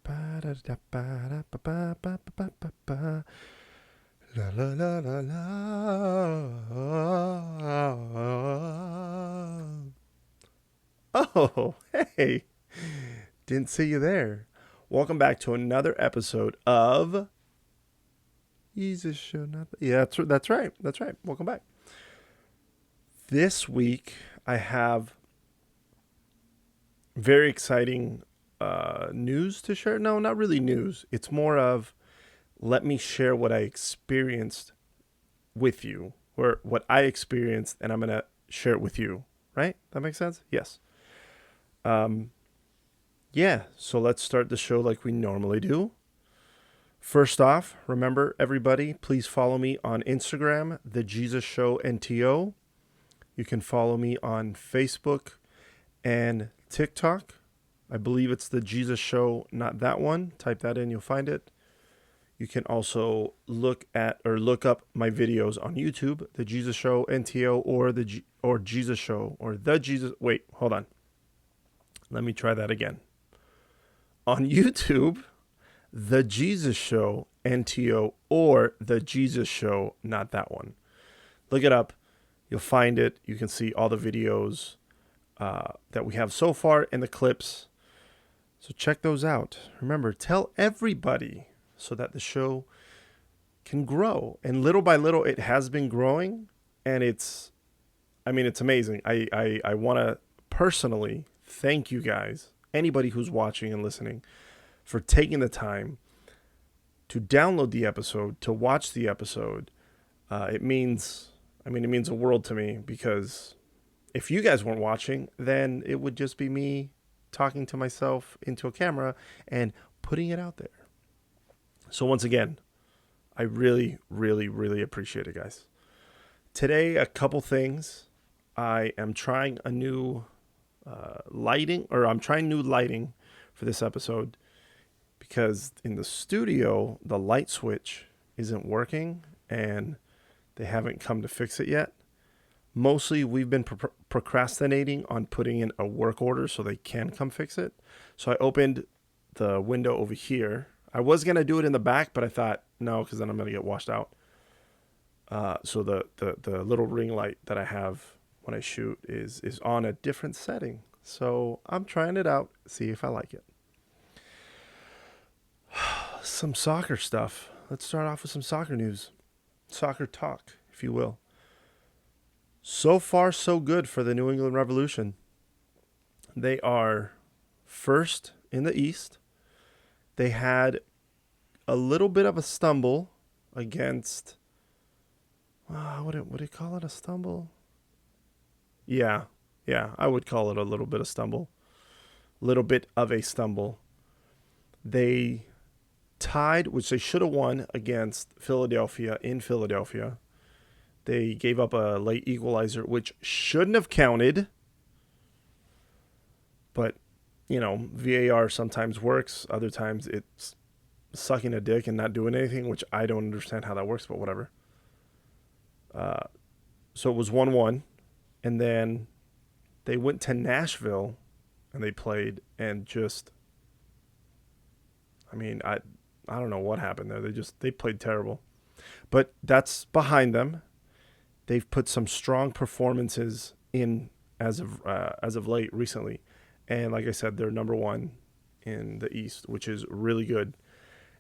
Ba-da-da-ba-da-ba-ba-ba-ba-ba. La la la la la. Oh, hey. Didn't see you there. Welcome back to another episode of Jesus Show Not. Yeah, that's right. That's right. Welcome back. This week I have very exciting news to share. No, not really news. It's more of let me share what I experienced with you, or what I experienced, and I'm gonna share it with you. Right? That makes sense. Yes. Um. Yeah. So let's start the show like we normally do. First off, remember everybody, please follow me on Instagram, TheJesusShowNTO. You can follow me on Facebook and TikTok. I believe it's the Jesus Show, not that one. Type that in, you'll find it. You can also look up my videos on YouTube, the Jesus Show NTO, or Jesus Show, or the Jesus. Wait, hold on. Let me try that again. On YouTube, the Jesus Show NTO, or the Jesus Show, not that one. Look it up. You'll find it. You can see all the videos that we have so far and the clips. So check those out. Remember, tell everybody so that the show can grow. And little by little, it has been growing. And it's amazing. I want to personally thank you guys, anybody who's watching and listening, for taking the time to download the episode, to watch the episode. It means a world to me, because if you guys weren't watching, then it would just be me talking to myself into a camera and putting it out there. So once again, I really, really, really appreciate it, guys. Today, a couple things. I am trying a new I'm trying new lighting for this episode, because in the studio, the light switch isn't working and they haven't come to fix it yet. Mostly we've been procrastinating on putting in a work order so they can come fix it. So I opened the window over here. I was going to do it in the back, but I thought, no, because then I'm going to get washed out. So the little ring light that I have when I shoot is on a different setting. So I'm trying it out, see if I like it. Some soccer stuff. Let's start off with some soccer news. Soccer talk, if you will. So far, so good for the New England Revolution. They are first in the East. They had a little bit of a stumble against... Would it call it a stumble? Yeah, I would call it a little bit of stumble. Little bit of a stumble. They tied, which they should have won, against Philadelphia in Philadelphia. They gave up a late equalizer, which shouldn't have counted. But, VAR sometimes works. Other times it's sucking a dick and not doing anything, which I don't understand how that works, but whatever. So it was 1-1. And then they went to Nashville and they played, and just... I don't know what happened there. They played terrible. But that's behind them. They've put some strong performances in as of late recently, and like I said, they're number one in the East, which is really good.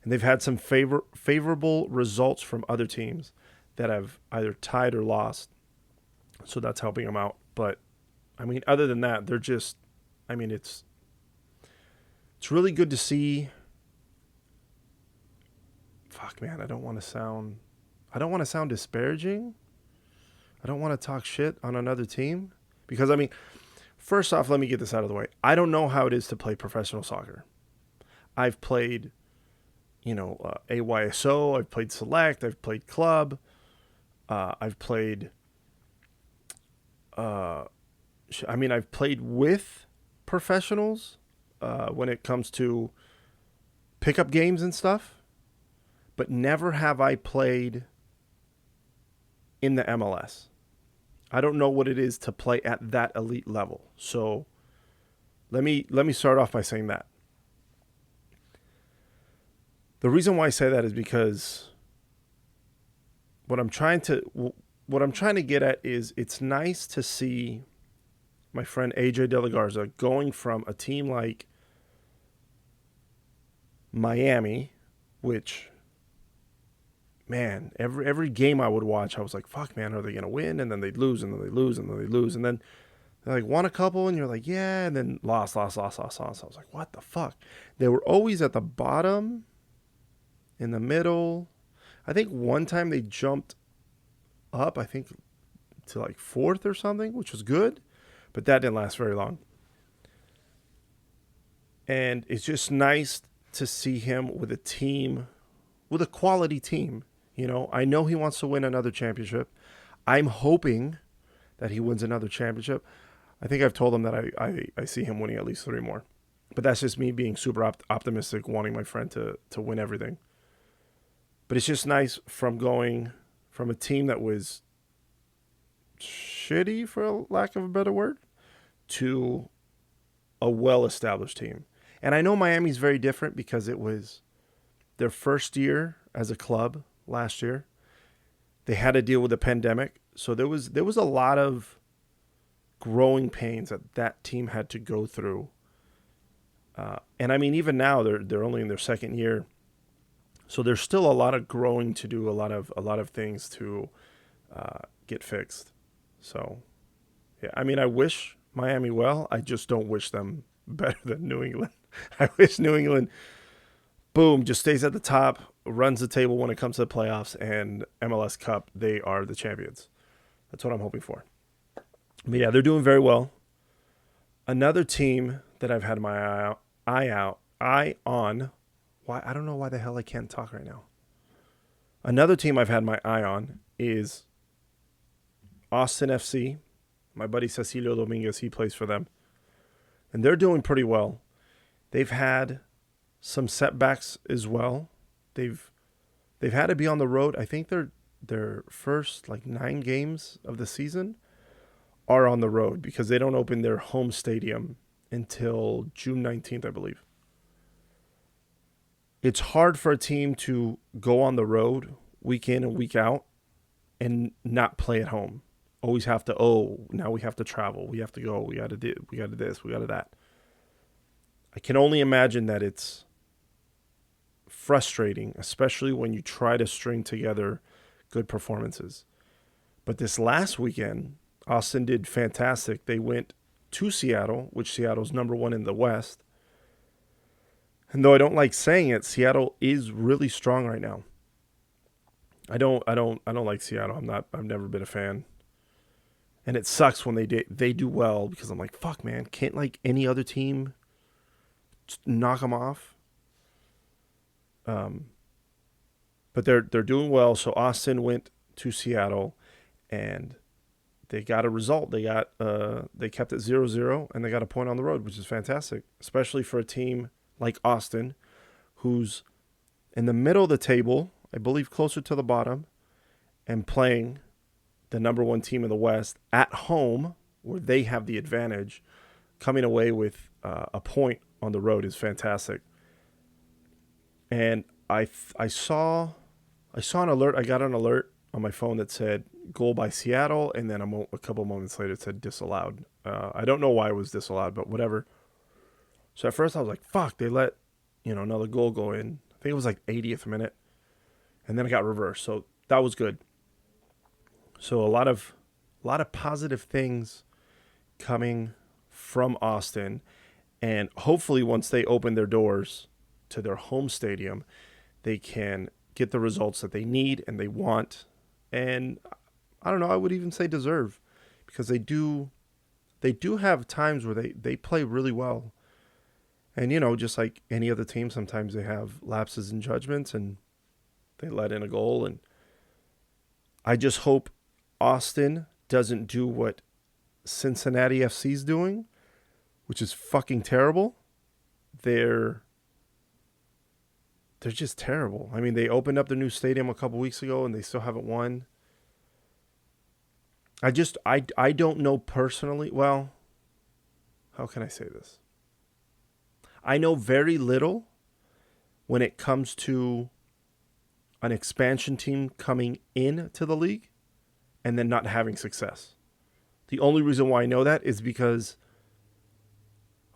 And they've had some favorable results from other teams that have either tied or lost, so that's helping them out. But other than that, they're just, it's really good to see. Fuck, man, I don't want to sound disparaging. I don't want to talk shit on another team, because, first off, let me get this out of the way. I don't know how it is to play professional soccer. I've played, AYSO, I've played Select, I've played Club, I've played, I've played with professionals when it comes to pickup games and stuff, but never have I played in the MLS. I don't know what it is to play at that elite level. So let me start off by saying that. The reason why I say that is because what I'm trying to get at is it's nice to see my friend AJ De La Garza going from a team like Miami, which, man, every game I would watch, I was like, fuck, man, are they going to win? And then they'd lose, and then they'd lose, and then they'd lose. And then they like won a couple, and you're like, yeah, and then lost. I was like, what the fuck? They were always at the bottom, in the middle. I think one time they jumped up, I think, to like fourth or something, which was good, but that didn't last very long. And it's just nice to see him with a team, with a quality team. You know, I know he wants to win another championship. I'm hoping that he wins another championship. I think I've told him that I see him winning at least 3 more. But that's just me being super optimistic, wanting my friend to win everything. But it's just nice from going from a team that was shitty, for a lack of a better word, to a well-established team. And I know Miami's very different because it was their first year as a club last year. They had to deal with the pandemic. So there was a lot of growing pains that team had to go through. And I mean, even now they're only in their second year. So there's still a lot of growing to do, a lot of things to get fixed. So, yeah, I mean, I wish Miami well. I just don't wish them better than New England. I wish New England, boom, just stays at the top, runs the table when it comes to the playoffs, and MLS Cup, they are the champions. That's what I'm hoping for. But yeah, they're doing very well. Another team that I've had my eye on. Why, I don't know why the hell I can't talk right now. Another team I've had my eye on is Austin FC. My buddy Cecilio Dominguez, he plays for them. And they're doing pretty well. They've had some setbacks as well. They've had to be on the road. I think their first like 9 games of the season are on the road because they don't open their home stadium until June 19th, I believe. It's hard for a team to go on the road week in and week out and not play at home. Always have to, now we have to travel. We have to go. We got to this. We got to that. I can only imagine that it's frustrating, especially when you try to string together good performances. But this last weekend, Austin did fantastic. They went to Seattle, which Seattle's number 1 in the West. And though I don't like saying it, Seattle is really strong right now. I don't like Seattle. I've never been a fan. And it sucks when they do well because I'm like, fuck, man, can't like any other team knock them off? But they're doing well. So Austin went to Seattle and they got a result. They kept it 0-0 and they got a point on the road, which is fantastic, especially for a team like Austin, who's in the middle of the table, I believe closer to the bottom, and playing the number 1 team in the West at home, where they have the advantage. Coming away with a point on the road is fantastic. And I saw an alert. I got an alert on my phone that said goal by Seattle, and then a couple moments later it said disallowed. I don't know why it was disallowed, but whatever. So at first I was like, fuck, they let, another goal go in. I think it was like 80th minute. And then it got reversed. So that was good. So a lot of positive things coming from Austin. And hopefully once they open their doors to their home stadium, they can get the results that they need and they want. And I don't know, I would even say deserve. Because they do have times where they play really well. And, just like any other team, sometimes they have lapses in judgments and they let in a goal. And I just hope Austin doesn't do what Cincinnati FC's doing, which is fucking terrible. They're just terrible. I mean, they opened up the new stadium a couple weeks ago and they still haven't won. I don't know personally. Well, how can I say this? I know very little when it comes to an expansion team coming into the league and then not having success. The only reason why I know that is because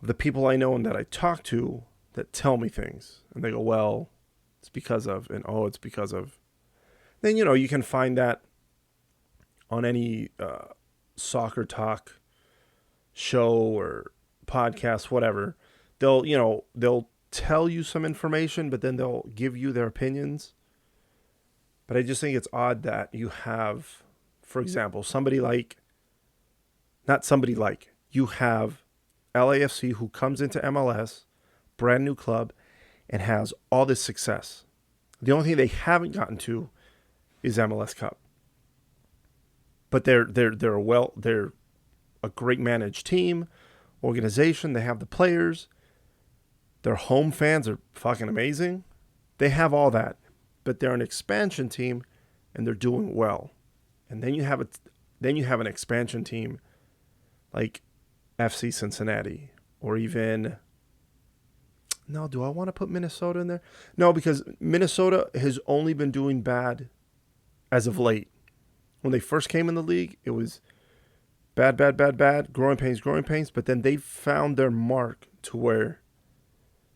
of the people I know and that I talk to that tell me things. And they go, well, it's because of, and oh, it's because of. Then, you can find that on any soccer talk show or podcast, whatever. They'll tell you some information, but then they'll give you their opinions. But I just think it's odd that you have, for example, you have LAFC who comes into MLS, brand new club, and has all this success. The only thing they haven't gotten to is MLS Cup. But they're a great managed team, organization. They have the players. Their home fans are fucking amazing. They have all that, but they're an expansion team, and they're doing well. And then you have an expansion team like FC Cincinnati, or even. No, do I want to put Minnesota in there? No, because Minnesota has only been doing bad as of late. When they first came in the league, it was bad, growing pains. But then they found their mark to where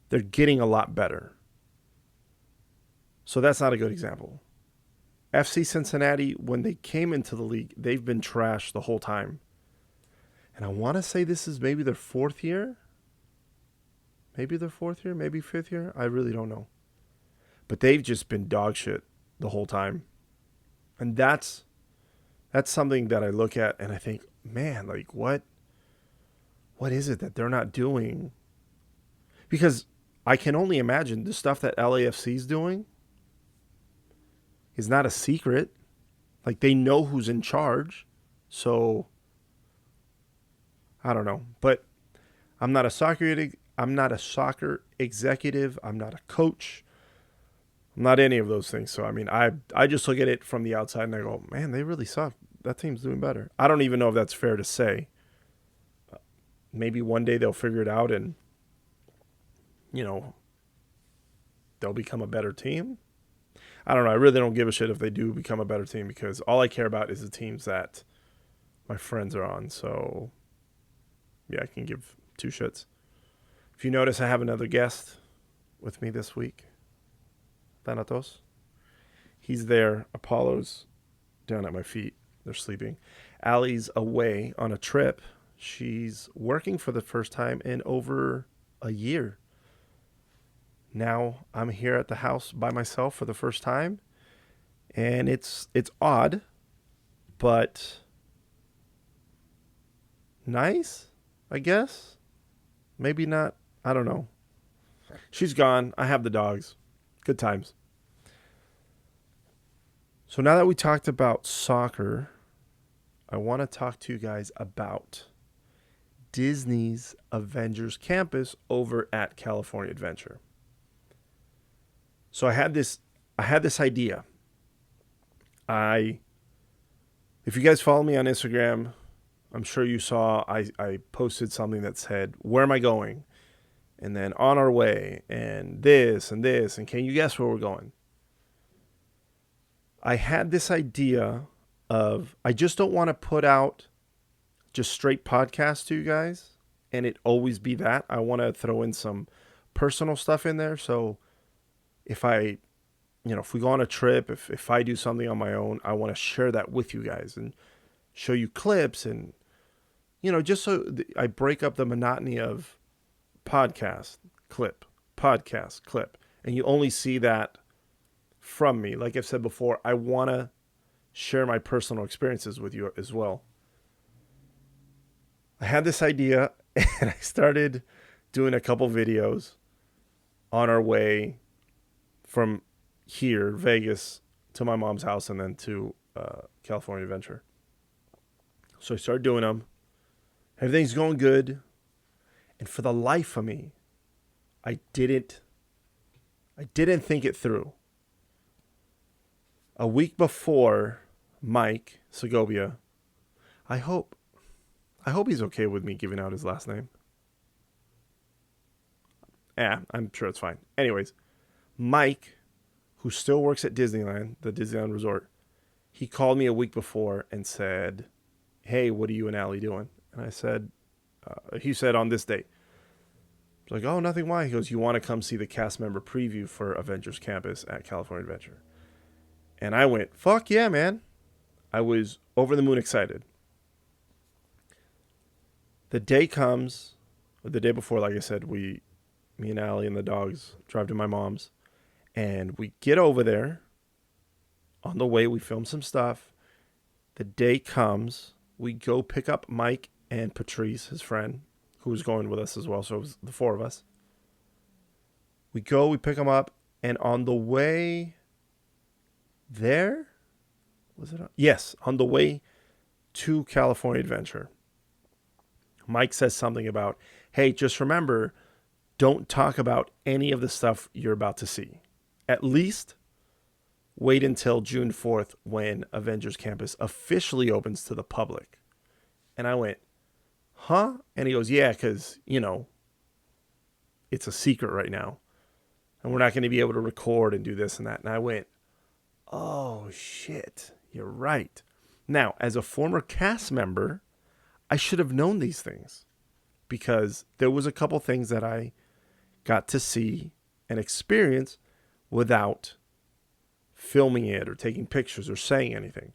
they're getting a lot better. So that's not a good example. FC Cincinnati, when they came into the league, they've been trashed the whole time. And I want to say this is maybe their fourth year. Maybe fifth year. I really don't know. But they've just been dog shit the whole time. And that's something that I look at and I think, man, like what is it that they're not doing? Because I can only imagine the stuff that LAFC is doing is not a secret. Like they know who's in charge. So I don't know, but I'm not a soccer executive. I'm not a coach. I'm not any of those things. So, I mean, I just look at it from the outside and I go, man, they really suck. That team's doing better. I don't even know if that's fair to say. Maybe one day they'll figure it out and, they'll become a better team. I don't know. I really don't give a shit if they do become a better team because all I care about is the teams that my friends are on. So, yeah, I can give two shits. If you notice, I have another guest with me this week. Thanatos. He's there. Apollo's down at my feet. They're sleeping. Allie's away on a trip. She's working for the first time in over a year. Now I'm here at the house by myself for the first time. And it's odd, but nice, I guess. Maybe not. I don't know. She's gone. I have the dogs. Good times. So now that we talked about soccer, I want to talk to you guys about Disney's Avengers Campus over at California Adventure. So I had this idea. If you guys follow me on Instagram, I'm sure you saw I posted something that said, where am I going? And then on our way, and this, and can you guess where we're going? I had this idea of, I just don't want to put out just straight podcasts to you guys, and it always be that. I want to throw in some personal stuff in there, so if we go on a trip, if I do something on my own, I want to share that with you guys, and show you clips, and, just so I break up the monotony of podcast, clip, podcast, clip. And you only see that from me. Like I've said before, I want to share my personal experiences with you as well. I had this idea and I started doing a couple videos on our way from here, Vegas, to my mom's house and then to California Adventure. So I started doing them. Everything's going good. And for the life of me, I didn't think it through. A week before, Mike Segovia, I hope he's okay with me giving out his last name. Yeah, I'm sure it's fine. Anyways, Mike, who still works at Disneyland, the Disneyland Resort, he called me a week before and said, hey, what are you and Allie doing? And I said, he said on this date. I was like, oh, nothing, why? He goes, you want to come see the cast member preview for Avengers Campus at California Adventure? And I went, fuck yeah, man. I was over the moon excited. The day comes, the day before, like I said, me and Allie and the dogs drive to my mom's. And we get over there. On the way, we film some stuff. The day comes, we go pick up Mike and Patrice, his friend, who was going with us as well. So it was the four of us. We go, we pick them up. And on the way there, was it? Yes, on the way to California Adventure, Mike says something about, hey, just remember, don't talk about any of the stuff you're about to see. At least wait until June 4th when Avengers Campus officially opens to the public. And I went, huh? And he goes, yeah, because, it's a secret right now. And we're not going to be able to record and do this and that. And I went, oh, shit, you're right. Now, as a former cast member, I should have known these things because there was a couple things that I got to see and experience without filming it or taking pictures or saying anything.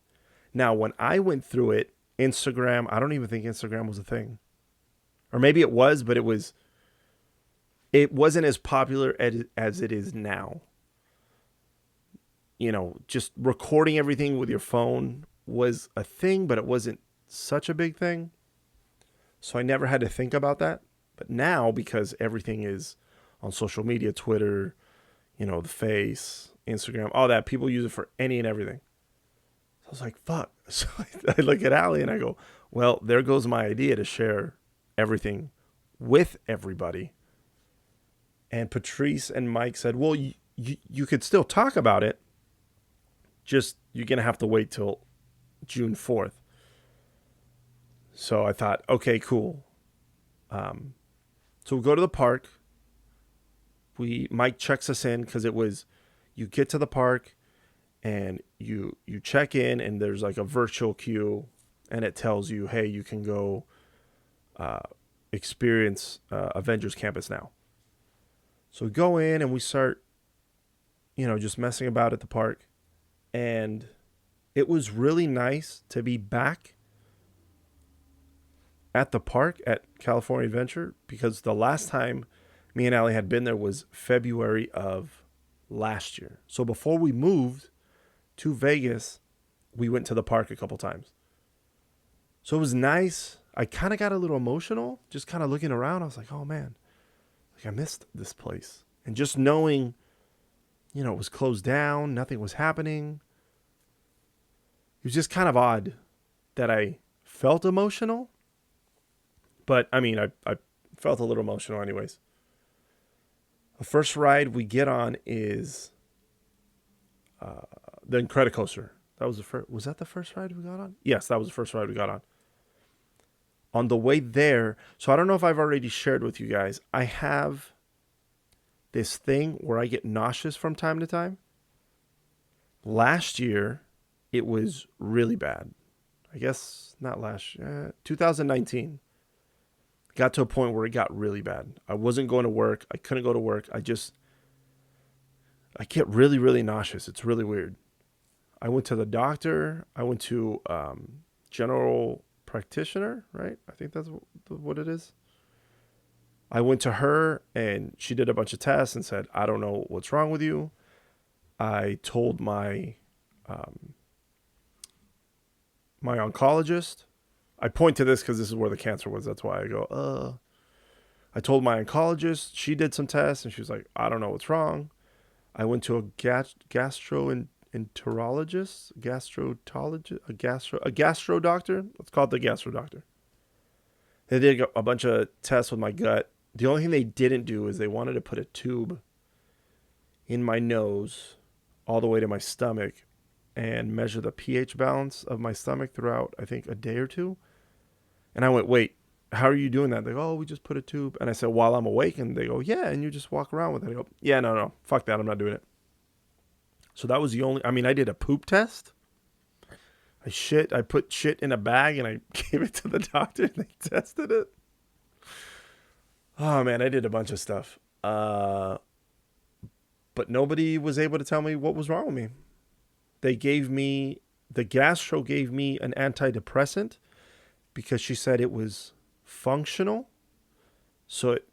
Now, when I went through it, Instagram, I don't even think Instagram was a thing. Or maybe it was, but it wasn't as popular as it is now. Just recording everything with your phone was a thing, but it wasn't such a big thing. So I never had to think about that. But now, because everything is on social media, Twitter, the Face, Instagram, all that, people use it for any and everything. So I was like, fuck. So I look at Allie and I go, well, there goes my idea to share everything with everybody. And Patrice and Mike said, well, you could still talk about it. Just you're going to have to wait till June 4th. So I thought, okay, cool. So we go to the park. Mike checks us in because it was, you get to the park and you check in and there's like a virtual queue and it tells you, hey, you can go experience Avengers Campus now. So we go in and we start, just messing about at the park. And it was really nice to be back at the park at California Adventure because the last time me and Allie had been there was February of last year. So before we moved to Vegas, we went to the park a couple times. So it was nice. I kind of got a little emotional just kind of looking around. I was like, oh man, I missed this place. And just knowing, it was closed down, nothing was happening. It was just kind of odd that I felt emotional. But, I felt a little emotional anyways. The first ride we get on is the Incredicoaster. That was the first. Was that the first ride we got on? Yes, that was the first ride we got on. On the way there, so I don't know if I've already shared with you guys, I have this thing where I get nauseous from time to time. Last year, it was really bad. I guess not last year, 2019. Got to a point where it got really bad. I wasn't going to work. I couldn't go to work. I get really, really nauseous. It's really weird. I went to the doctor. I went to general practitioner, right? I think that's what it is. I went to her and she did a bunch of tests and said, I don't know what's wrong with you. I told my my oncologist. I point to this because this is where the cancer was. That's why I go, I told my oncologist. She did some tests and she was like, I don't know what's wrong. I went to a gastroenterologist, a gastro doctor. Let's call it the gastro doctor. They did a bunch of tests with my gut. The only thing they didn't do is they wanted to put a tube in my nose all the way to my stomach and measure the pH balance of my stomach throughout, I think, a day or two. And I went, wait, how are you doing that? They go, oh, we just put a tube. And I said, while I'm awake? And they go, yeah, and you just walk around with it. I go, yeah, no, fuck that. I'm not doing it. So that was the only, I mean, I did a poop test. I put shit in a bag and I gave it to the doctor and they tested it. Oh man, I did a bunch of stuff. But nobody was able to tell me what was wrong with me. The gastro gave me an antidepressant because she said it was functional. So it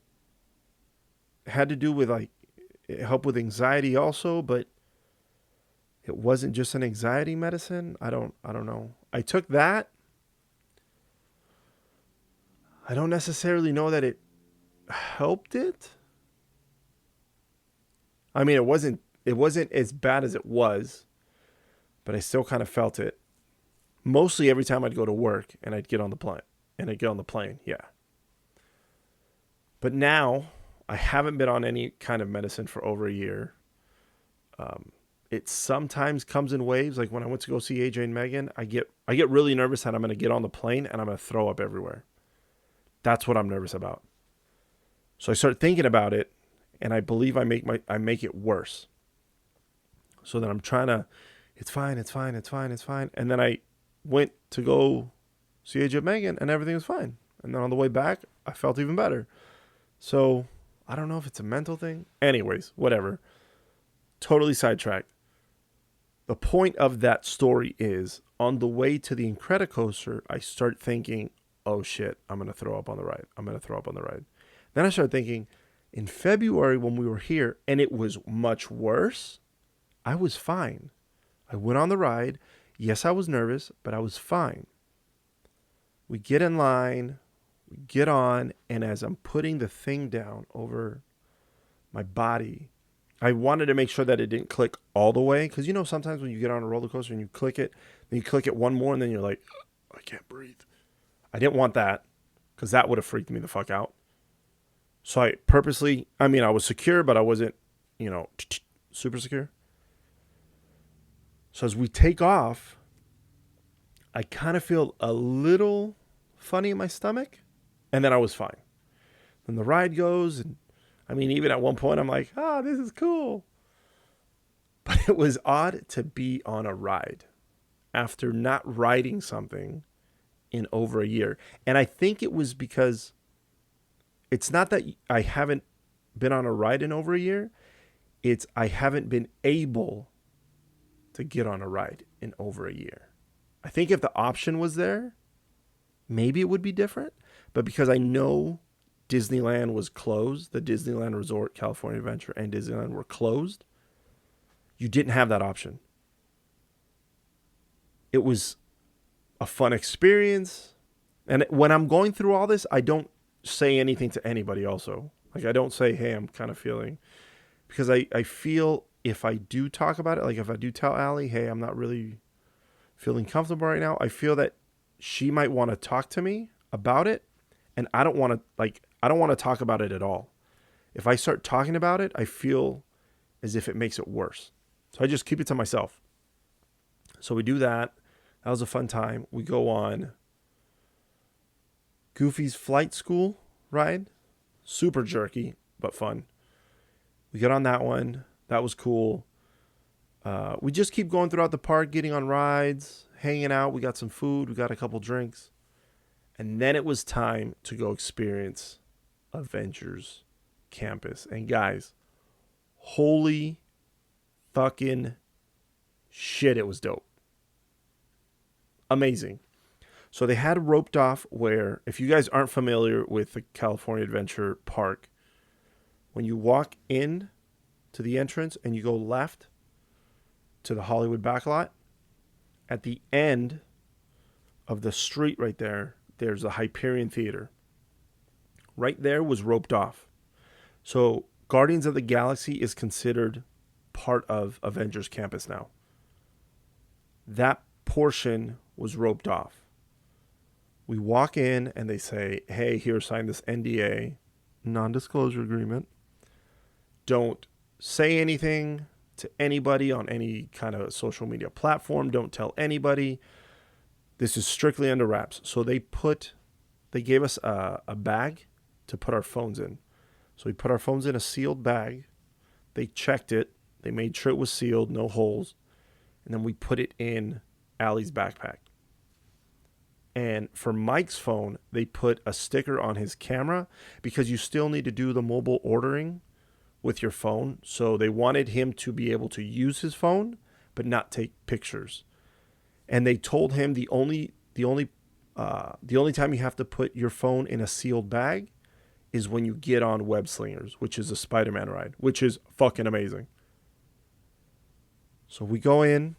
had to do with like, it helped with anxiety also, but it wasn't just an anxiety medicine. I don't know. I took that. I don't necessarily know that it helped it. I mean, it wasn't as bad as it was, but I still kind of felt it. Mostly every time I'd go to work and I'd get on the plane. Yeah. But now I haven't been on any kind of medicine for over a year. It sometimes comes in waves. Like when I went to go see AJ and Megan, I get really nervous that I'm going to get on the plane and I'm going to throw up everywhere. That's what I'm nervous about. So I start thinking about it, and I believe I make it worse. So then I'm trying to, it's fine. And then I went to go see AJ and Megan, and everything was fine. And then on the way back, I felt even better. So I don't know if it's a mental thing. Anyways, whatever. Totally sidetracked. The point of that story is, on the way to the Incredicoaster, I start thinking, oh shit, I'm going to throw up on the ride. Then I started thinking, in February when we were here and it was much worse, I was fine. I went on the ride. Yes, I was nervous, but I was fine. We get in line, we get on, and as I'm putting the thing down over my body, I wanted to make sure that it didn't click all the way. Because you know, sometimes when you get on a roller coaster and you click it, then you click it one more and then you're like, I can't breathe. I didn't want that because that would have freaked me the fuck out. So I purposely, I was secure, but I wasn't, super secure. So as we take off, I kind of feel a little funny in my stomach. And then I was fine. Then the ride goes, and even at one point I'm like, this is cool. But it was odd to be on a ride after not riding something in over a year. And I think it was because it's not that I haven't been on a ride in over a year. It's I haven't been able to get on a ride in over a year. I think if the option was there, maybe it would be different. But because I know Disneyland was closed, the Disneyland Resort, California Adventure, and Disneyland were closed, you didn't have that option. It was a fun experience. And when I'm going through all this, I don't say anything to anybody also. Like I don't say, hey, I'm kind of feeling, because I feel if I do talk about it, like if I do tell Allie, hey, I'm not really feeling comfortable right now, I feel that she might want to talk to me about it. And I don't want to talk about it at all. If I start talking about it, I feel as if it makes it worse. So I just keep it to myself. So we do that. That was a fun time. We go on Goofy's flight school ride. Super jerky, but fun. We get on that one. That was cool. We just keep going throughout the park, getting on rides, hanging out. We got some food. We got a couple drinks. And then it was time to go experience Avengers Campus. And guys, holy fucking shit, it was dope. Amazing. So they had roped off where, if you guys aren't familiar with the California Adventure Park, when you walk in to the entrance and you go left to the Hollywood backlot, at the end of the street right there, there's a Hyperion Theater. Right there was roped off. So Guardians of the Galaxy is considered part of Avengers Campus now. That portion was roped off. We walk in and they say, hey, here, sign this NDA, non-disclosure agreement. Don't say anything to anybody on any kind of social media platform. Don't tell anybody. This is strictly under wraps. So they put they gave us a bag to put our phones in. So we put our phones in a sealed bag. They checked it. They made sure it was sealed, no holes. And then we put it in Allie's backpack. And for Mike's phone, they put a sticker on his camera because you still need to do the mobile ordering with your phone. So they wanted him to be able to use his phone, but not take pictures. And they told him the only time you have to put your phone in a sealed bag is when you get on Web Slingers, which is a Spider-Man ride, which is fucking amazing. So we go in,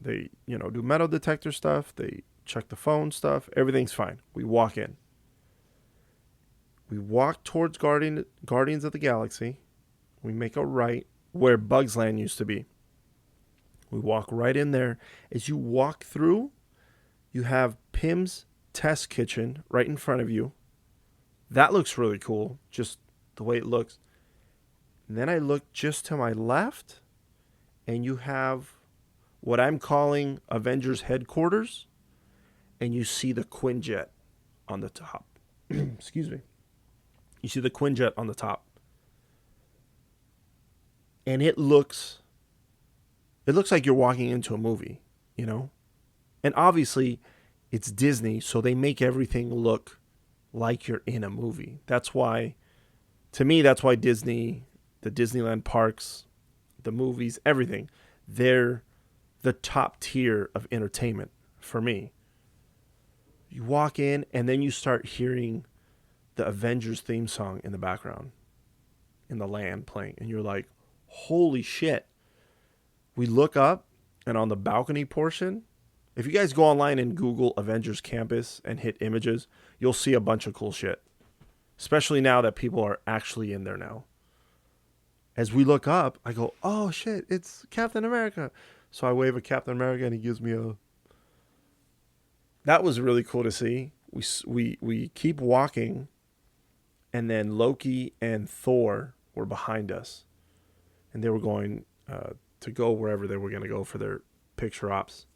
they, do metal detector stuff, they check the phone stuff, everything's fine. We walk in. We walk towards Guardians of the Galaxy. We make a right where Bugs Land used to be. We walk right in there. As you walk through, you have Pim's test kitchen right in front of you. That looks really cool, just the way it looks. And then I look just to my left, and you have what I'm calling Avengers headquarters, and you see the Quinjet on the top. Excuse me. You see the Quinjet on the top. And it looks like you're walking into a movie, And obviously, it's Disney, so they make everything look like you're in a movie. That's why Disney, the Disneyland parks, the movies, everything, they're the top tier of entertainment for me. You walk in, and then you start hearing the Avengers theme song in the background, in the land playing, and you're like, holy shit. We look up, and on the balcony portion, if you guys go online and Google Avengers Campus and hit images, you'll see a bunch of cool shit. Especially now that people are actually in there now. As we look up, I go, oh shit, it's Captain America. So I wave at Captain America and he gives me a... That was really cool to see. We keep walking, and then Loki and Thor were behind us. And they were going to go wherever they were going to go for their picture ops.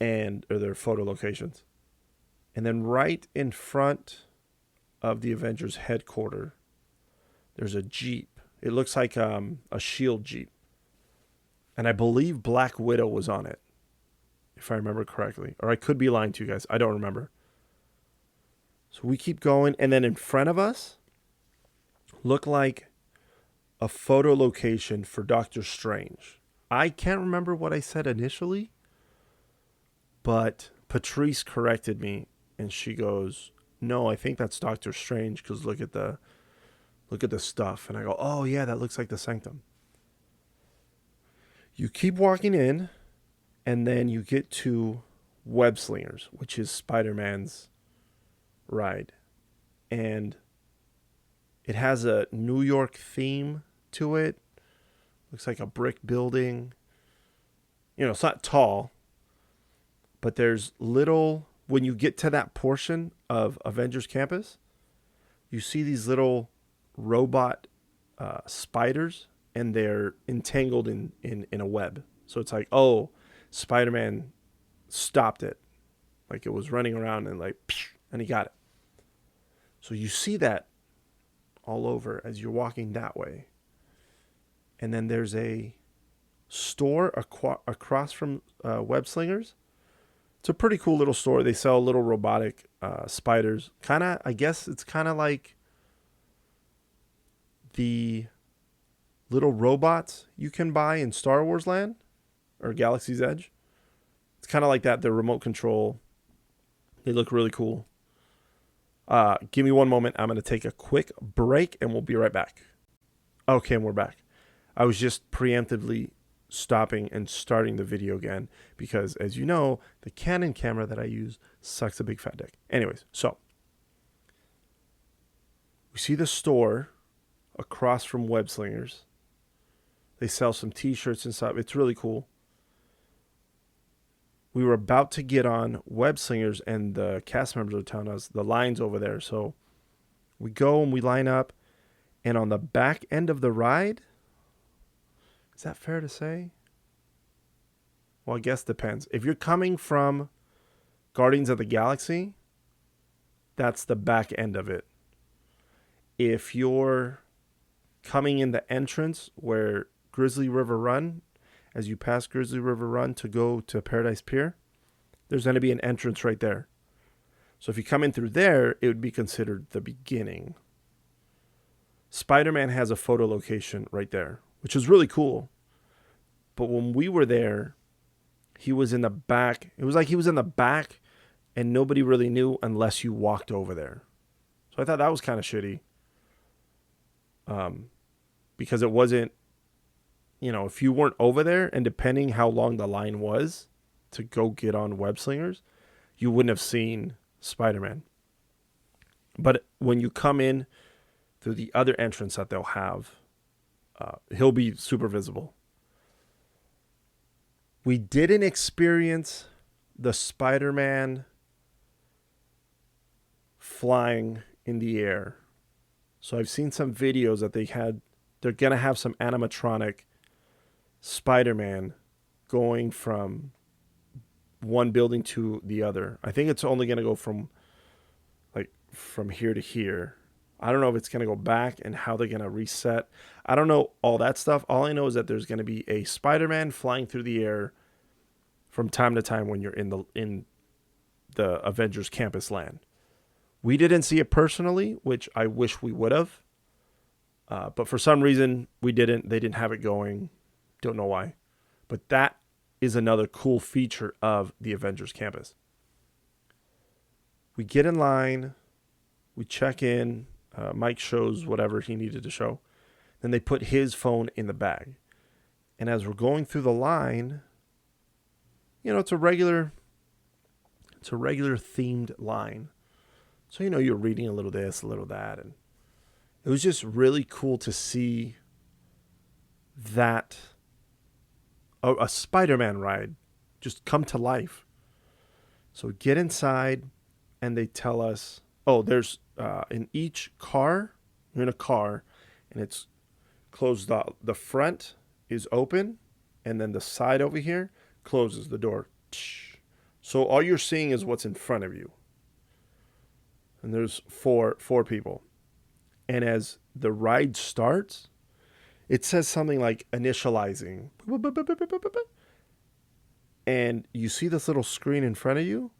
Or their photo locations. And then right in front of the Avengers headquarters, there's a Jeep. It looks like a SHIELD Jeep. And I believe Black Widow was on it, if I remember correctly. Or I could be lying to you guys. I don't remember. So we keep going. And then in front of us, looked like a photo location for Doctor Strange. I can't remember what I said initially, but Patrice corrected me, and she goes, no, I think that's Doctor Strange, because look at the stuff. And I go, oh yeah, that looks like the Sanctum. You keep walking in, and then you get to Web Slingers, which is Spider-Man's ride. And it has a New York theme to it. Looks like a brick building. It's not tall, but there's little... When you get to that portion of Avengers Campus, you see these little robot spiders, and they're entangled in a web. So it's like, oh, Spider-Man stopped it. Like it was running around and he got it. So you see that all over as you're walking that way. And then there's a store across from Web Slingers. It's a pretty cool little store. They sell little robotic spiders. I guess it's kind of like the little robots you can buy in Star Wars Land or Galaxy's Edge. It's kind of like that. They're remote control. They look really cool. Give me one moment. I'm going to take a quick break and we'll be right back. Okay, and we're back. I was just preemptively stopping and starting the video again because, as you know, the Canon camera that I use sucks a big fat dick. Anyways, so we see the store across from Web Slingers. They sell some t-shirts and stuff. It's really cool. We were about to get on Web Slingers, and the cast members are telling us the line's over there. So we go and we line up, and on the back end of the ride, is that fair to say? Well, I guess it depends. If you're coming from Guardians of the Galaxy, that's the back end of it. If you're coming in the entrance where Grizzly River Run, as you pass Grizzly River Run to go to Paradise Pier, there's going to be an entrance right there. So if you come in through there, it would be considered the beginning. Spider-Man has a photo location right there, which is really cool. But when we were there, he was in the back. It was like he was in the back and nobody really knew unless you walked over there. So I thought that was kind of shitty. Because it wasn't, if you weren't over there, and depending how long the line was to go get on Web Slingers, you wouldn't have seen Spider-Man. But when you come in through the other entrance that they'll have, he'll be super visible. We didn't experience the Spider-Man flying in the air. So I've seen some videos that they're going to have some animatronic Spider-Man going from one building to the other. I think it's only going to go from here to here. I don't know if it's going to go back and how they're going to reset. I don't know all that stuff. All I know is that there's going to be a Spider-Man flying through the air from time to time when you're in the Avengers Campus land. We didn't see it personally, which I wish we would have. But for some reason, we didn't. They didn't have it going. Don't know why. But that is another cool feature of the Avengers Campus. We get in line. We check in. Mike shows whatever he needed to show. Then they put his phone in the bag. And as we're going through the line, it's a regular themed line. So, you're reading a little this, a little that. And it was just really cool to see that a Spider-Man ride just come to life. So we get inside and they tell us, there's in each car, you're in a car and it's closed. The front is open and then the side over here closes the door. So all you're seeing is what's in front of you. And there's four people. And as the ride starts, it says something like initializing. And you see this little screen in front of you.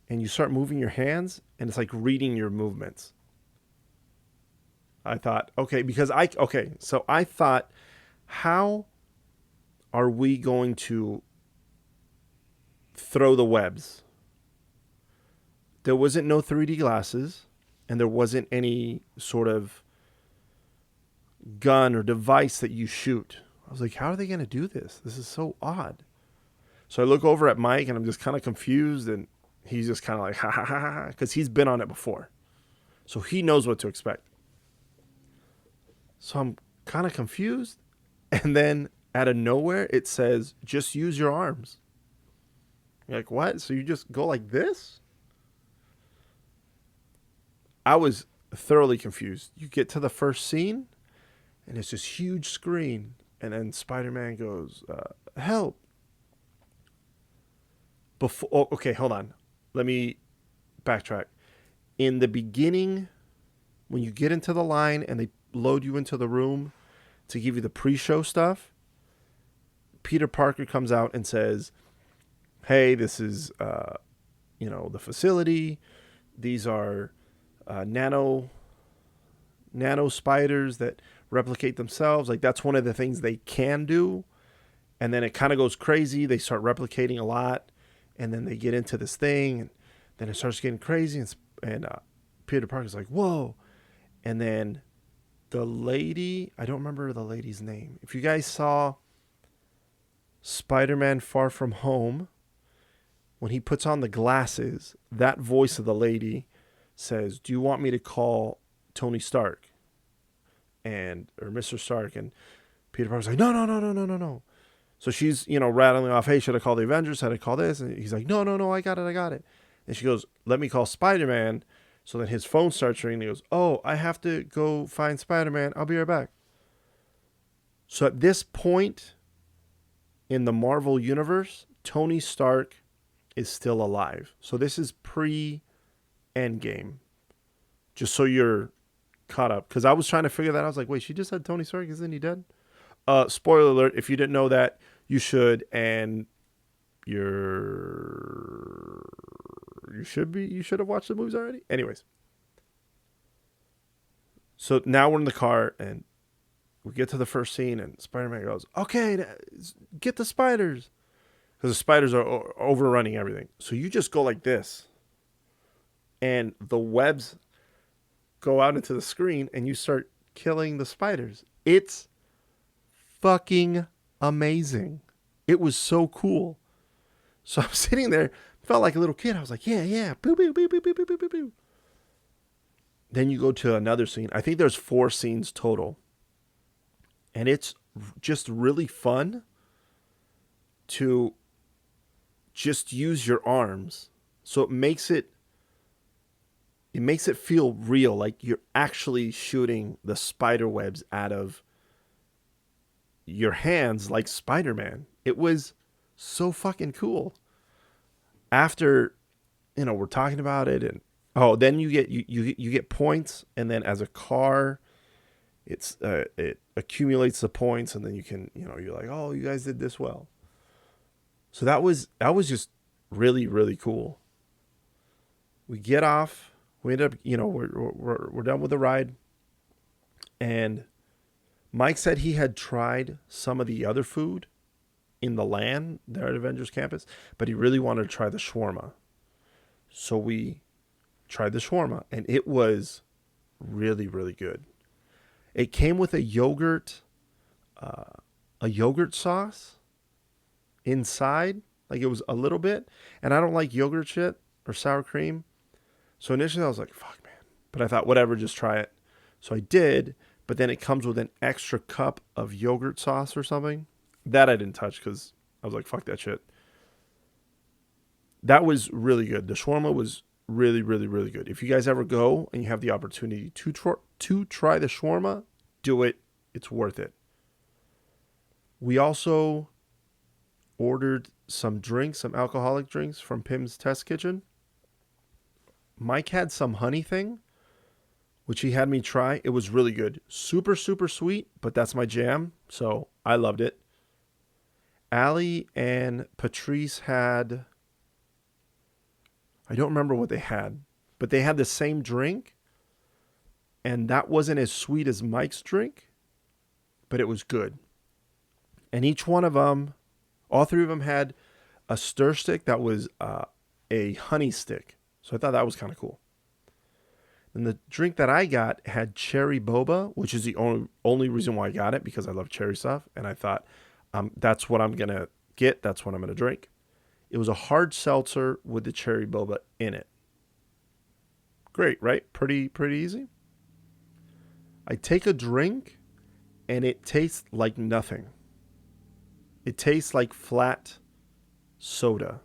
And you start moving your hands. And it's like reading your movements. I thought, so I thought, how are we going to throw the webs? There wasn't no 3D glasses, and there wasn't any sort of gun or device that you shoot. I was like, how are they going to do this? This is so odd. So I look over at Mike, and I'm just kind of confused, and he's just kind of like, ha, ha, ha, ha, because he's been on it before. So he knows what to expect. So I'm kind of confused, and then out of nowhere, it says, just use your arms. You're like, what? So you just go like this? I was thoroughly confused. You get to the first scene, and it's this huge screen, and then Spider-Man goes, help. Hold on. Let me backtrack. In the beginning, when you get into the line and they load you into the room to give you the pre-show stuff, Peter Parker comes out and says, hey, this is, the facility. These are nano spiders that replicate themselves. Like, that's one of the things they can do. And then it kind of goes crazy. They start replicating a lot. And then they get into this thing. And then it starts getting crazy. And Peter Parker's like, whoa. And then the lady, I don't remember the lady's name. If you guys saw Spider-Man Far From Home, when he puts on the glasses, that voice of the lady says, do you want me to call Tony Stark or Mr. Stark? And Peter Parker's like, no. So she's, rattling off, hey, should I call the Avengers? Should I call this? And he's like, no, I got it. And she goes, let me call Spider-Man. So then his phone starts ringing. He goes, oh, I have to go find Spider-Man. I'll be right back. So at this point in the Marvel Universe, Tony Stark is still alive. So this is pre-Endgame. Endgame, just so you're caught up. Because I was trying to figure that out. I was like, wait, she just said Tony Stark, isn't he dead? Spoiler alert, if you didn't know that, you should, and you should have watched the movies already. Anyways, so now we're in the car and we get to the first scene and Spider-Man goes, okay, get the spiders. Because the spiders are overrunning everything. So you just go like this. And the webs go out into the screen and you start killing the spiders. It's fucking amazing. It was so cool. So I'm sitting there, felt like a little kid. I was like, yeah. Boo, boo, boo, boo, boo, boo, boo, boo. Then you go to another scene. I think there's 4 scenes total. And it's just really fun to just use your arms. So it makes it feel real, like you're actually shooting the spider webs out of your hands like Spider-Man. It was so fucking cool. After, we're talking about it, and then you get points, and then as a car, it accumulates the points, and then you can, you're like, oh, you guys did this well. So that was just really, really cool. We get off. We end up, we're done with the ride, and Mike said he had tried some of the other food in the land there at Avengers Campus, but he really wanted to try the shawarma. So we tried the shawarma, and it was really, really good. It came with a yogurt sauce inside, like it was a little bit, and I don't like yogurt shit or sour cream. So initially I was like, fuck, man. But I thought, whatever, just try it. So I did, but then it comes with an extra cup of yogurt sauce or something. That I didn't touch because I was like, fuck that shit. That was really good. The shawarma was really, really, really good. If you guys ever go and you have the opportunity to try the shawarma, do it. It's worth it. We also ordered some drinks, some alcoholic drinks from Pim's Test Kitchen. Mike had some honey thing, which he had me try. It was really good. Super, super sweet, but that's my jam, so I loved it. Allie and Patrice had, I don't remember what they had, but they had the same drink, and that wasn't as sweet as Mike's drink, but it was good. And each one of them, all 3 of them had a stir stick that was a honey stick. So I thought that was kind of cool. And the drink that I got had cherry boba, which is the only reason why I got it, because I love cherry stuff. And I thought, that's what I'm going to get. That's what I'm going to drink. It was a hard seltzer with the cherry boba in it. Great, right? Pretty easy. I take a drink and it tastes like nothing. It tastes like flat soda.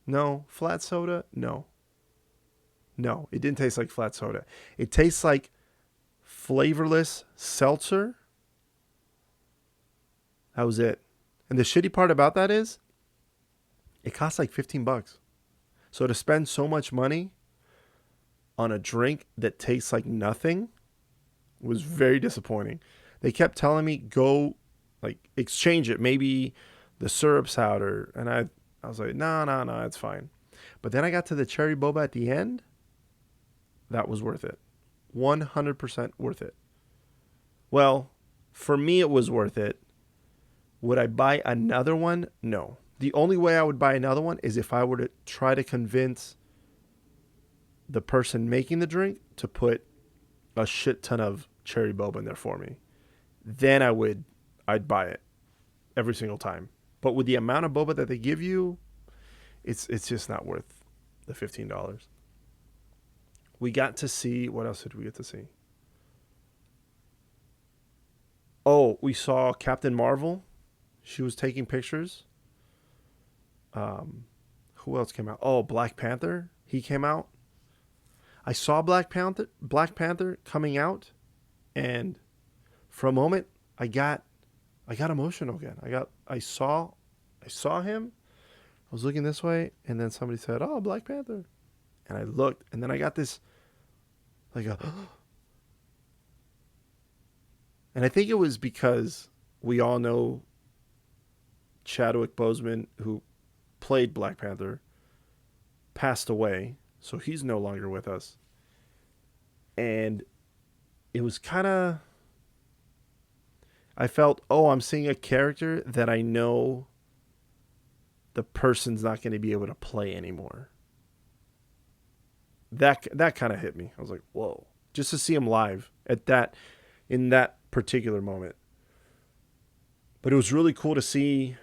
No, flat soda? No, it didn't taste like flat soda. It tastes like flavorless seltzer. That was it. And the shitty part about that is it costs like $15. So to spend so much money on a drink that tastes like nothing was very disappointing. They kept telling me, go, like, exchange it. Maybe the syrup's out, and I was like, no, it's fine. But then I got to the cherry boba at the end. That was worth it. 100% worth it. Well, for me, it was worth it. Would I buy another one? No. The only way I would buy another one is if I were to try to convince the person making the drink to put a shit ton of cherry boba in there for me. Then I'd buy it every single time. But with the amount of boba that they give you, it's just not worth the $15. We got to see, what else did we get to see? Oh, we saw Captain Marvel. She was taking pictures. Who else came out? Oh, Black Panther. He came out. I saw Black Panther coming out, and for a moment I got emotional again. I saw him. I was looking this way, and then somebody said, "Oh, Black Panther." And I looked, and then I got this, like a, and I think it was because we all know Chadwick Boseman, who played Black Panther, passed away, so he's no longer with us. And it was kind of, I felt, oh, I'm seeing a character that I know the person's not going to be able to play anymore. That kind of hit me. I was like, whoa, just to see him live at that, in that particular moment. But it was really cool to see,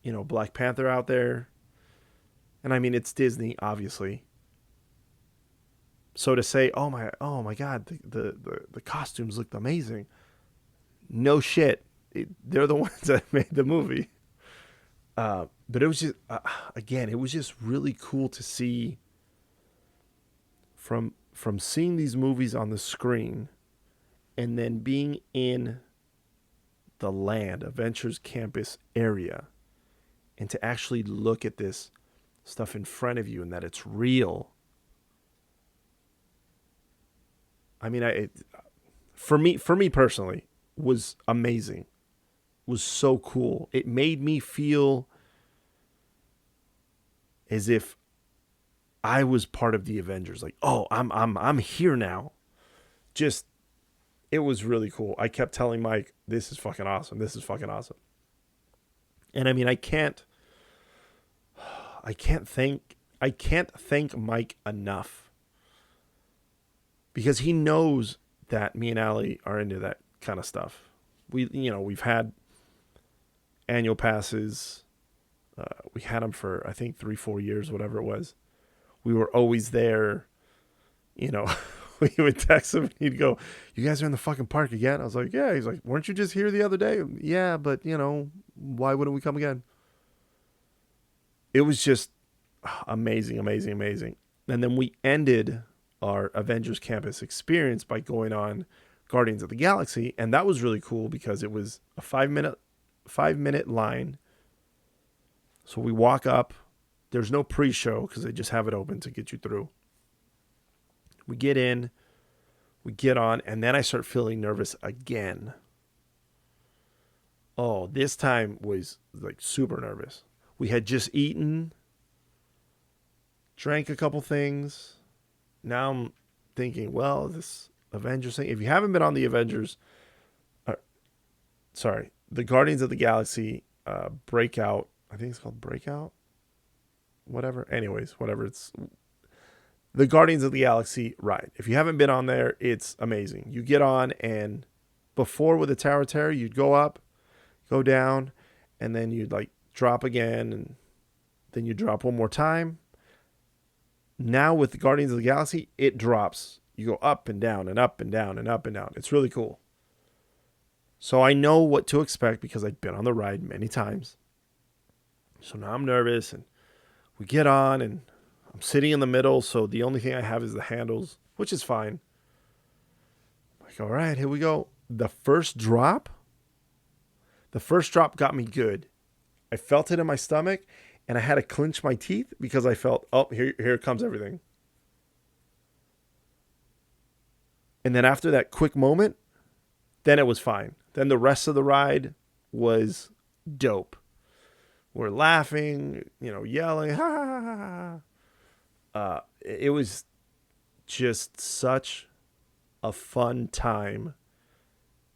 Black Panther out there. And I mean, it's Disney, obviously. So to say, oh my God, the costumes looked amazing. No shit, they're the ones that made the movie. But it was just, again, it was just really cool to see from seeing these movies on the screen, and then being in the land, Avengers Campus area, and to actually look at this stuff in front of you and that it's real. I mean, for me personally, was amazing. Was so cool. It made me feel as if I was part of the Avengers. Like, oh, I'm here now. Just, it was really cool. I kept telling Mike, this is fucking awesome. This is fucking awesome. And I mean, I can't thank Mike enough, because he knows that me and Allie are into that kind of stuff. We've had annual passes. We had them for, I think, 3-4 years, whatever it was. We were always there. We would text him and he'd go, "You guys are in the fucking park again?" I was like, "Yeah." He's like, "Weren't you just here the other day?" "Yeah, but why wouldn't we come again?" It was just amazing, amazing, amazing. And then we ended our Avengers Campus experience by going on Guardians of the Galaxy, and that was really cool because it was a 5-minute line. So we walk up. There's no pre-show because they just have it open to get you through. We get in, we get on, and then I start feeling nervous again. Oh, this time was like super nervous. We had just eaten, drank a couple things. Now I'm thinking, well, this Avengers thing. If you haven't been on the Avengers, the Guardians of the Galaxy Breakout, I think it's called Breakout, whatever. Anyways, whatever. It's the Guardians of the Galaxy ride. If you haven't been on there, it's amazing. You get on, and before with the Tower of Terror, you'd go up, go down, and then you'd like drop again, and then you drop one more time. Now with the Guardians of the Galaxy, it drops. You go up and down and up and down and up and down. It's really cool. So I know what to expect because I've been on the ride many times. So now I'm nervous, and we get on, and I'm sitting in the middle, so the only thing I have is the handles, which is fine. I'm like, all right, here we go. The first drop got me good. I felt it in my stomach, and I had to clench my teeth because I felt, oh, here comes everything. And then after that quick moment, then it was fine. Then the rest of the ride was dope. We're laughing, yelling, ha ha ha ha. It was just such a fun time.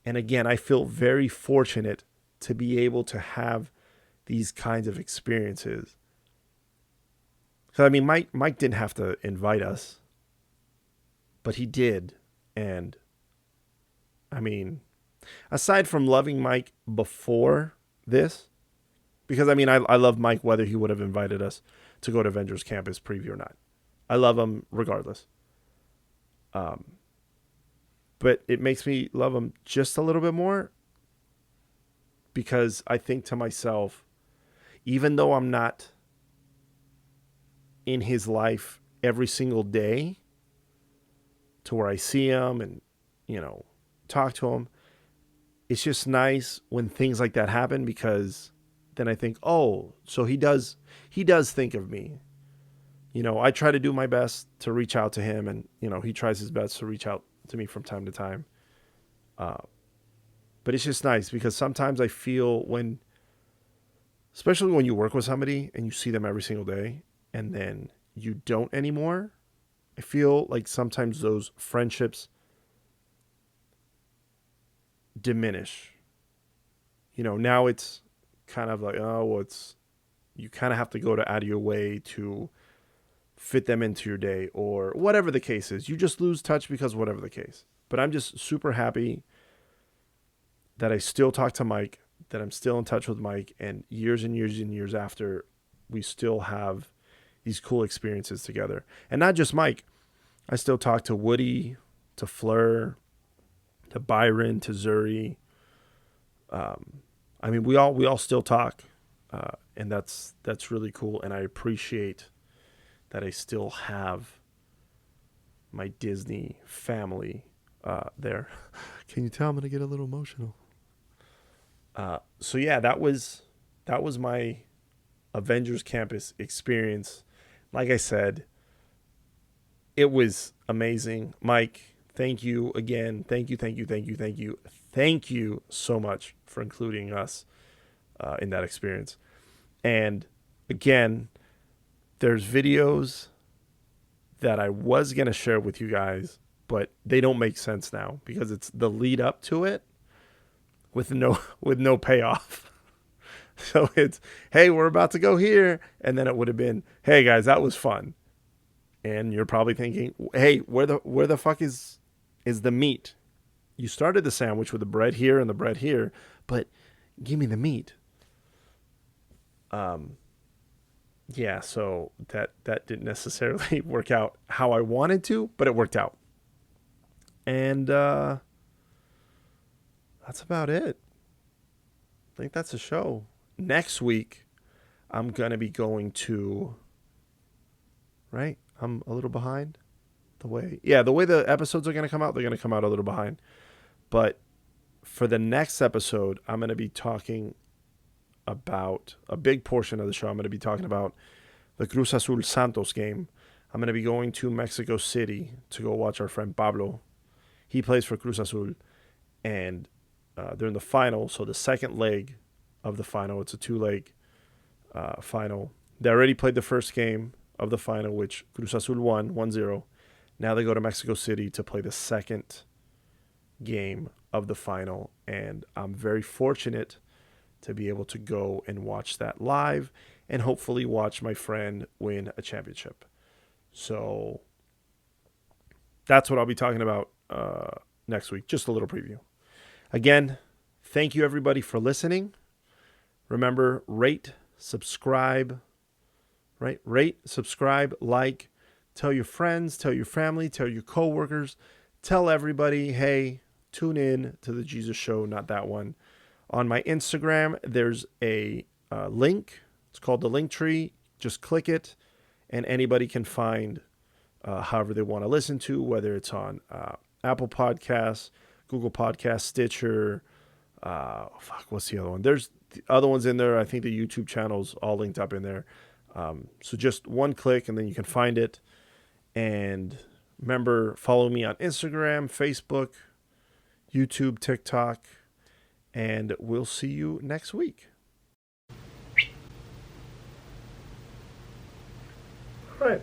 And again, I feel very fortunate to be able to have these kinds of experiences. So, I mean, Mike didn't have to invite us, but he did. And I mean, aside from loving Mike before this, because I mean, I love Mike whether he would have invited us to go to Avengers Campus preview or not. I love him regardless. But it makes me love him just a little bit more because I think to myself, even though I'm not in his life every single day to where I see him and, talk to him, it's just nice when things like that happen because then I think, oh, so he does think of me. I try to do my best to reach out to him, and he tries his best to reach out to me from time to time. Uh, but it's just nice because sometimes I feel especially when you work with somebody and you see them every single day, and then you don't anymore. I feel like sometimes those friendships diminish. Now it's kind of like, oh, well, you kind of have to go out of your way to fit them into your day or whatever the case is. You just lose touch because whatever the case. But I'm just super happy that I still talk to Mike, that I'm still in touch with Mike, and years and years and years after, we still have these cool experiences together. And not just Mike. I still talk to Woody, to Fleur, to Byron, to Zuri. We all still talk, and that's really cool. And I appreciate that I still have my Disney family there. Can you tell I'm gonna get a little emotional? So yeah, that was my Avengers Campus experience. Like I said, it was amazing. Mike, thank you again. Thank you so much for including us in that experience. And again, there's videos that I was going to share with you guys, but they don't make sense now because it's the lead up to it with no payoff. So it's, hey, we're about to go here. And then it would have been, hey guys, that was fun. And you're probably thinking, hey, where the fuck is the meat? You started the sandwich with the bread here and the bread here, but give me the meat. Yeah, so that didn't necessarily work out how I wanted to, but it worked out. And that's about it. I think that's the show. Next week, I'm going to be going to, right? I'm a little behind the way the episodes are going to come out. They're going to come out a little behind. But for the next episode, I'm going to be talking about a big portion of the show. I'm going to be talking about the Cruz Azul Santos game. I'm going to be going to Mexico City to go watch our friend Pablo. He plays for Cruz Azul, and they're in the final. So the second leg of the final, it's a 2-leg final. They already played the first game of the final, which Cruz Azul won 1-0. Now they go to Mexico City to play the second game of the final, and I'm very fortunate to be able to go and watch that live and hopefully watch my friend win a championship. So that's what I'll be talking about next week. Just a little preview. Again, thank you everybody for listening. Remember, rate, subscribe, right? Rate, subscribe, like, tell your friends, tell your family, tell your coworkers, tell everybody, hey, tune in to the Jesus Show, not that one. On my Instagram, there's a link. It's called the link tree. Just click it, and anybody can find however they want to listen to, whether it's on Apple Podcasts, Google Podcasts, Stitcher. What's the other one? There's the other ones in there. I think the YouTube channel's all linked up in there. So just one click, and then you can find it. And remember, follow me on Instagram, Facebook, YouTube, TikTok, and we'll see you next week. All right.